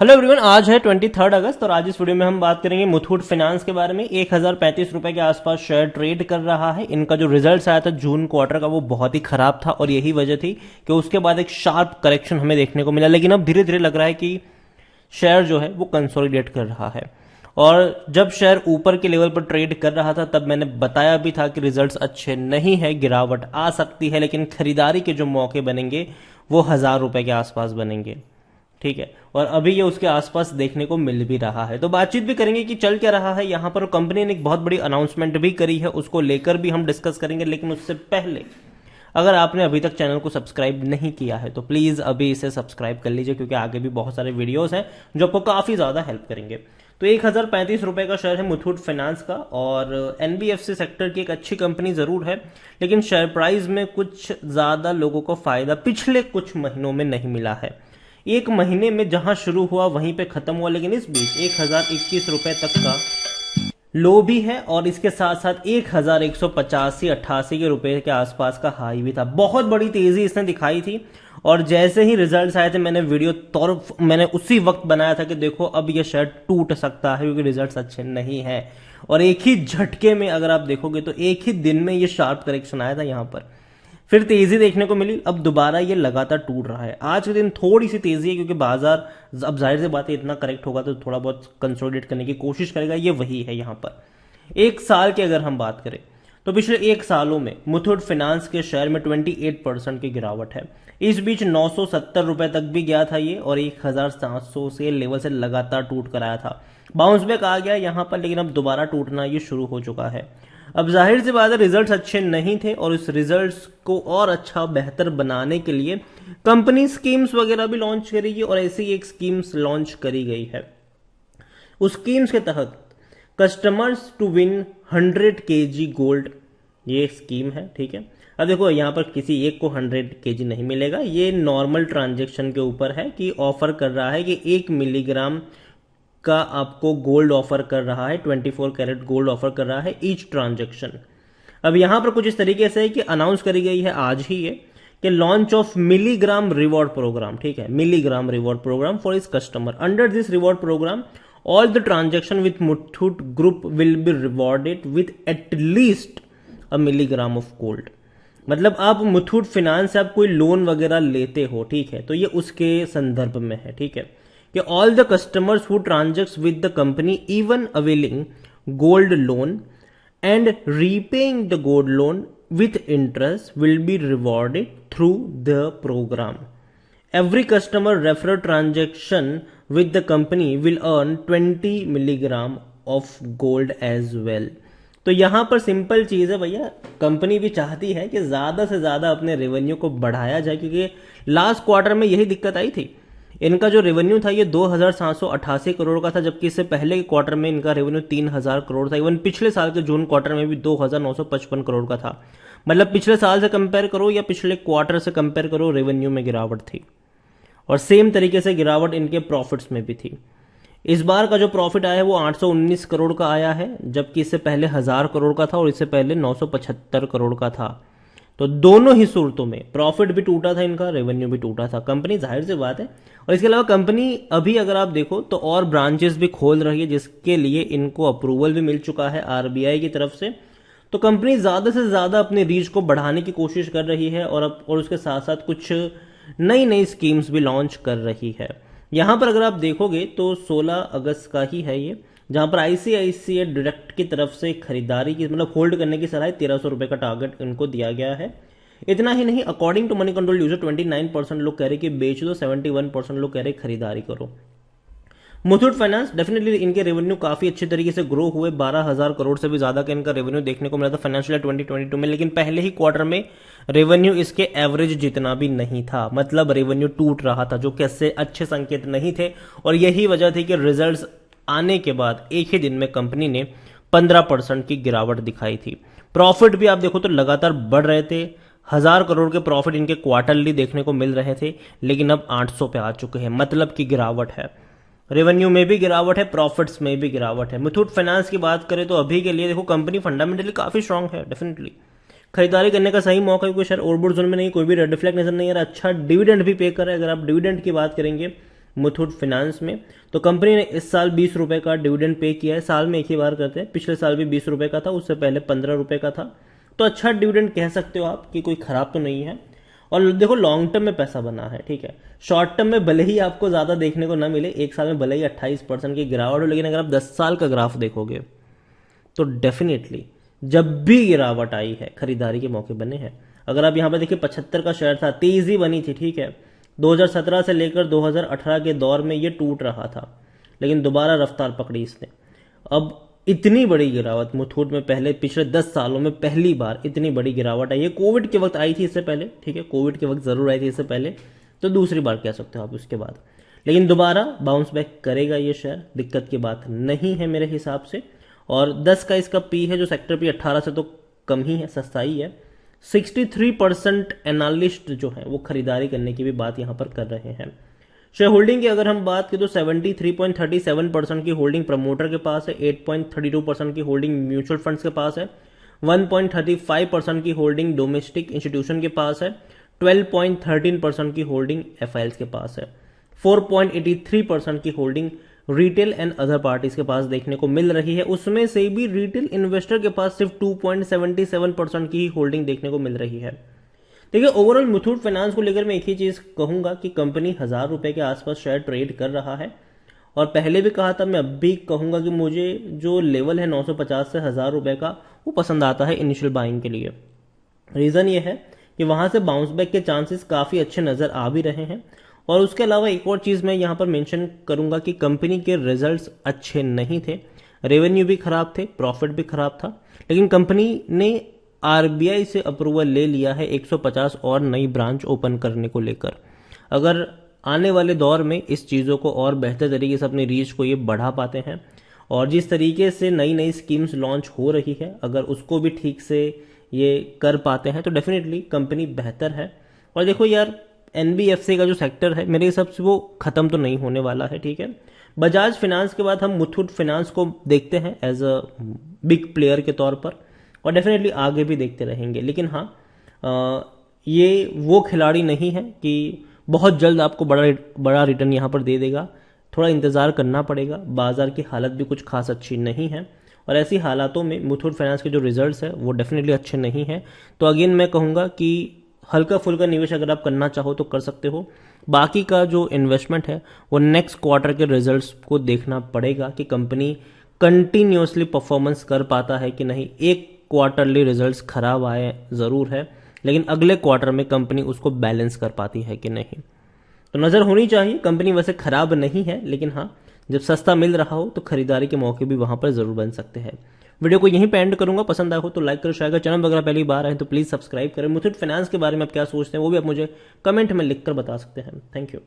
Hello everyone, आज है 23 अगस्त और आज इस वीडियो में हम बात करेंगे मुथूट फाइनेंस के बारे में। 1035 रुपए के आसपास शेयर ट्रेड कर रहा है। इनका जो रिजल्ट आया था जून क्वार्टर का वो बहुत ही खराब था और यही वजह थी कि उसके बाद एक शार्प करेक्शन हमें देखने को मिला, लेकिन अब धीरे धीरे लग रहा है कि शेयर जो है वो कंसोलिडेट कर रहा है। और जब शेयर ऊपर के लेवल पर ट्रेड कर रहा था तब मैंने बताया भी था कि रिजल्ट्स अच्छे नहीं है, गिरावट आ सकती है, लेकिन खरीदारी के जो मौके बनेंगे वो 1000 रुपए के आसपास बनेंगे। ठीक है, और अभी ये उसके आसपास देखने को मिल भी रहा है। तो बातचीत भी करेंगे कि चल क्या रहा है यहाँ पर। कंपनी ने एक बहुत बड़ी अनाउंसमेंट भी करी है, उसको लेकर भी हम डिस्कस करेंगे, लेकिन उससे पहले अगर आपने अभी तक चैनल को सब्सक्राइब नहीं किया है तो प्लीज अभी इसे सब्सक्राइब कर लीजिए, क्योंकि आगे भी बहुत सारे वीडियोस हैं जो आपको काफी ज्यादा हेल्प करेंगे। तो 1035 रुपए का शेयर है मुथूट फाइनेंस का, और एनबीएफसी सेक्टर की एक अच्छी कंपनी जरूर है, लेकिन शेयर प्राइस में कुछ ज्यादा लोगों को फायदा पिछले कुछ महीनों में नहीं मिला है। एक महीने में जहां शुरू हुआ वहीं पे खत्म हुआ, लेकिन इस बीच 1021 रुपए तक का लो भी है और इसके साथ साथ 1185-88 के रुपए के आसपास का हाई भी था। बहुत बड़ी तेजी इसने दिखाई थी और जैसे ही रिजल्ट्स आए थे मैंने उसी वक्त बनाया था कि देखो अब ये शेयर टूट सकता है क्योंकि रिजल्ट्स अच्छे नहीं है। और एक ही झटके में अगर आप देखोगे तो एक ही दिन में ये शार्प करेक्शन आया था यहां पर, फिर तेजी देखने को मिली, अब दोबारा ये लगातार टूट रहा है। आज के दिन थोड़ी सी तेजी है क्योंकि बाजार अब जाहिर सी बात है इतना करेक्ट होगा तो थोड़ा बहुत कंसोलिडेट करने की कोशिश करेगा, ये वही है यहां पर। एक साल की अगर हम बात करें तो पिछले एक सालों में मुथूट फाइनेंस के शेयर में 28% की गिरावट है। इस बीच 970 रुपए तक भी गया था ये और 1700 से लेवल से लगातार टूट कर आया था। बाउंस बैक आ गया यहां पर, लेकिन अब दोबारा टूटना ये शुरू हो चुका है। अब जाहिर सी बात है रिजल्ट्स अच्छे नहीं थे और इस रिजल्ट्स को और अच्छा बेहतर बनाने के लिए कंपनी स्कीम्स वगैरह भी लॉन्च करेगी और ऐसी एक स्कीम्स लॉन्च करी गई है। उस स्कीम्स के तहत customers to win 100 kg gold, ये स्कीम है। ठीक है, अब देखो यहां पर किसी एक को 100 kg नहीं मिलेगा, ये नॉर्मल ट्रांजेक्शन के ऊपर है कि ऑफर कर रहा है कि 1 मिलीग्राम का आपको गोल्ड ऑफर कर रहा है, 24 कैरेट गोल्ड ऑफर कर रहा है ईच ट्रांजेक्शन। अब यहां पर कुछ इस तरीके से है कि अनाउंस करी गई है आज ही ये कि launch of milligram reward program. ठीक है, मिलीग्राम रिवॉर्ड प्रोग्राम फॉर इस customer. Under this reward program all the transaction with Muthoot group will be rewarded with at least a milligram of gold. मतलब आप मुथूट फाइनेंस से आप कोई लोन वगैरह लेते हो, ठीक है, तो ये उसके संदर्भ में है। ठीक है, कि all the customers who transact with the company even availing gold loan and repaying the gold loan with interest will be rewarded through the program. Every customer referral transaction with the company will earn 20 milligram of gold as well. तो यहां पर simple चीज है भैया, company भी चाहती है कि ज्यादा से ज्यादा अपने रेवेन्यू को बढ़ाया जाए, क्योंकि लास्ट क्वार्टर में यही दिक्कत आई थी। इनका जो रेवेन्यू था ये 2788 करोड़ का था, जबकि इससे पहले के क्वार्टर में इनका रेवेन्यू 3000 करोड़ था। इवन पिछले साल के जून क्वार्टर में भी 2955 करोड़ का था। मतलब पिछले साल से कंपेयर करो या पिछले क्वार्टर से कंपेयर करो, रेवेन्यू में गिरावट थी और सेम तरीके से गिरावट इनके प्रॉफिट्स में भी थी। इस बार का जो प्रॉफिट आया है वो 819 करोड़ का आया है, जबकि इससे पहले 1000 करोड़ का था और इससे पहले 975 करोड़ का था। तो दोनों ही सूरतों में प्रॉफिट भी टूटा था इनका, रेवेन्यू भी टूटा था। कंपनी जाहिर सी बात है, और इसके अलावा कंपनी अभी अगर आप देखो तो और ब्रांचेस भी खोल रही है, जिसके लिए इनको अप्रूवल भी मिल चुका है आरबीआई की तरफ से। तो कंपनी ज्यादा से ज्यादा अपनी रीच को बढ़ाने की कोशिश कर रही है और उसके साथ साथ कुछ नई नई स्कीम्स भी लॉन्च कर रही है। यहां पर अगर आप देखोगे तो 16 अगस्त का ही है ये, जहां पर आईसीआईसीआई डायरेक्ट की तरफ से खरीदारी की मतलब होल्ड करने की सलाह 1300 रुपए का टारगेट इनको दिया गया है। इतना ही नहीं, according to Moneycontrol user 29% लोग कह रहे कि बेच दो, 71% लोग कह रहे खरीदारी करो। मुथूट फाइनेंस डेफिनेटली इनके रेवेन्यू काफी अच्छे तरीके से ग्रो हुए, 12,000 करोड़ से भी ज्यादा का इनका रेवेन्यू देखने को मिला था फाइनेंशियल 2022 में, लेकिन पहले ही क्वार्टर में रेवेन्यू इसके एवरेज जितना भी नहीं था। मतलब रेवेन्यू टूट रहा था, जो कैसे अच्छे संकेत नहीं थे और यही वजह थी कि रिजल्ट्स आने के बाद एक ही दिन में कंपनी ने 15% की गिरावट दिखाई थी। प्रॉफिट भी आप देखो तो लगातार बढ़ रहे थे, 1000 करोड़ के प्रॉफिट इनके क्वार्टरली देखने को मिल रहे थे, लेकिन अब 800 पे आ चुके हैं। मतलब की गिरावट है, रेवेन्यू में भी गिरावट है, प्रॉफिट्स में भी गिरावट है। मुथूट फाइनेंस की बात करें तो अभी के लिए देखो कंपनी फंडामेंटली काफी स्ट्रांग है, डेफिनेटली खरीदारी करने का सही मौका है, क्योंकि शेयर ओवरबॉट जोन में नहीं, कोई भी रेड फ्लैग नजर नहीं आ रहा, अच्छा डिविडेंड भी पे कर रहा है। अगर आप डिविडेंड की बात करेंगे मुथूट फाइनेंस में। तो कंपनी ने इस साल 20 रुपए का डिविडेंड पे किया है, साल में एक ही बार करते हैं। पिछले साल भी 20 रुपए का था, उससे पहले 15 रुपए का था। तो अच्छा डिविडेंड कह सकते हो आप कि कोई खराब तो नहीं है। और देखो लॉन्ग टर्म में पैसा बना है, ठीक है। शॉर्ट टर्म में भले ही आपको ज्यादा देखने को ना मिले, एक साल में भले ही 28% की गिरावट हो, लेकिन अगर आप 10 साल का ग्राफ देखोगे तो डेफिनेटली जब भी गिरावट आई है खरीदारी के मौके बने हैं। अगर आप यहां पर देखिए 75 का शेयर था, तेजी बनी थी, ठीक है। 2017 से लेकर 2018 के दौर में ये टूट रहा था, लेकिन दोबारा रफ्तार पकड़ी इसने। अब इतनी बड़ी गिरावट मुथूट में पहले पिछले 10 सालों में पहली बार इतनी बड़ी गिरावट आई है। कोविड के वक्त आई थी इससे पहले, ठीक है, कोविड के वक्त जरूर आई थी इससे पहले, तो दूसरी बार कह सकते हो आप उसके बाद। लेकिन दोबारा बाउंस बैक करेगा ये शेयर, दिक्कत की बात नहीं है मेरे हिसाब से। और 10 का इसका पी है जो सेक्टर पी 18 से तो कम ही है, सस्ता ही है। 63% एनालिस्ट जो है वो खरीदारी करने की भी बात यहां पर कर रहे हैं। शेयर होल्डिंग की अगर हम बात करें तो 73.37% की होल्डिंग प्रमोटर के पास है, 8.32% की होल्डिंग म्यूचुअल फंड्स के पास है, 1.35% की होल्डिंग डोमेस्टिक इंस्टीट्यूशन के पास है, 12.13% की होल्डिंग एफआईएल्स के पास है, 4.83% की holding retail and other parties के पास देखने को मिल रही है। उसमें से भी रिटेल इन्वेस्टर के पास सिर्फ 2.77% की ही होल्डिंग देखने को मिल रही है। देखिए ओवरऑल मुथूट फाइनेंस को लेकर मैं एक ही चीज कहूंगा कि कंपनी 1000 रुपए के आसपास शेयर ट्रेड कर रहा है। और पहले भी कहा था, मैं अब भी कहूंगा कि मुझे जो लेवल है 950 से 1000 रुपए का वो पसंद आता है इनिशियल बाइंग के लिए। रीजन ये है कि वहां से बाउंस बैक के चांसेस काफी अच्छे नजर आ भी रहे हैं। और उसके अलावा एक और चीज मैं यहां पर मेंशन करूंगा कि कंपनी के रिजल्ट्स अच्छे नहीं थे, रेवेन्यू भी खराब थे, प्रॉफिट भी खराब था, लेकिन कंपनी ने आरबीआई से अप्रूवल ले लिया है 150 और नई ब्रांच ओपन करने को लेकर। अगर आने वाले दौर में इस चीजों को और बेहतर तरीके से अपनी रीच को ये बढ़ा पाते हैं और जिस तरीके से नई नई स्कीम्स लॉन्च हो रही है अगर उसको भी ठीक से ये कर पाते हैं तो डेफिनेटली कंपनी बेहतर है। और देखो यार एनबीएफसी का जो सेक्टर है मेरे हिसाब से वो खत्म तो नहीं होने वाला है, ठीक है। बजाज फाइनेंस के बाद हम मुथूट फाइनेंस को देखते हैं एज अ बिग प्लेयर के तौर पर और डेफिनेटली आगे भी देखते रहेंगे। लेकिन हाँ ये वो खिलाड़ी नहीं है कि बहुत जल्द आपको बड़ा रिटर्न यहाँ पर दे देगा, थोड़ा इंतजार करना पड़ेगा। बाजार की हालत भी कुछ खास अच्छी नहीं है और ऐसी हालातों में मुथूट फाइनेंस के जो रिजल्ट्स है वो डेफिनेटली अच्छे नहीं है। तो अगेन मैं कहूंगा कि हल्का फुल्का निवेश अगर आप करना चाहो तो कर सकते हो। बाकी का जो इन्वेस्टमेंट है वो नेक्स्ट क्वार्टर के रिजल्ट्स को देखना पड़ेगा कि कंपनी कंटिन्यूअसली परफॉर्मेंस कर पाता है कि नहीं। एक क्वार्टरली रिजल्ट्स खराब आए जरूर है, लेकिन अगले क्वार्टर में कंपनी उसको बैलेंस कर पाती है कि नहीं। तो नजर होनी चाहिए। कंपनी वैसे खराब नहीं है, लेकिन हाँ जब सस्ता मिल रहा हो तो खरीदारी के मौके भी वहां पर जरूर बन सकते हैं। वीडियो को यहीं पे एंड करूंगा। पसंद आया हो तो लाइक करो, शेयर करो। चैनल वगैरह पहली बार आए तो प्लीज सब्सक्राइब करें। मुथूट फाइनेंस के बारे में आप क्या सोचते हैं वो भी आप मुझे कमेंट में लिखकर बता सकते हैं। Thank you.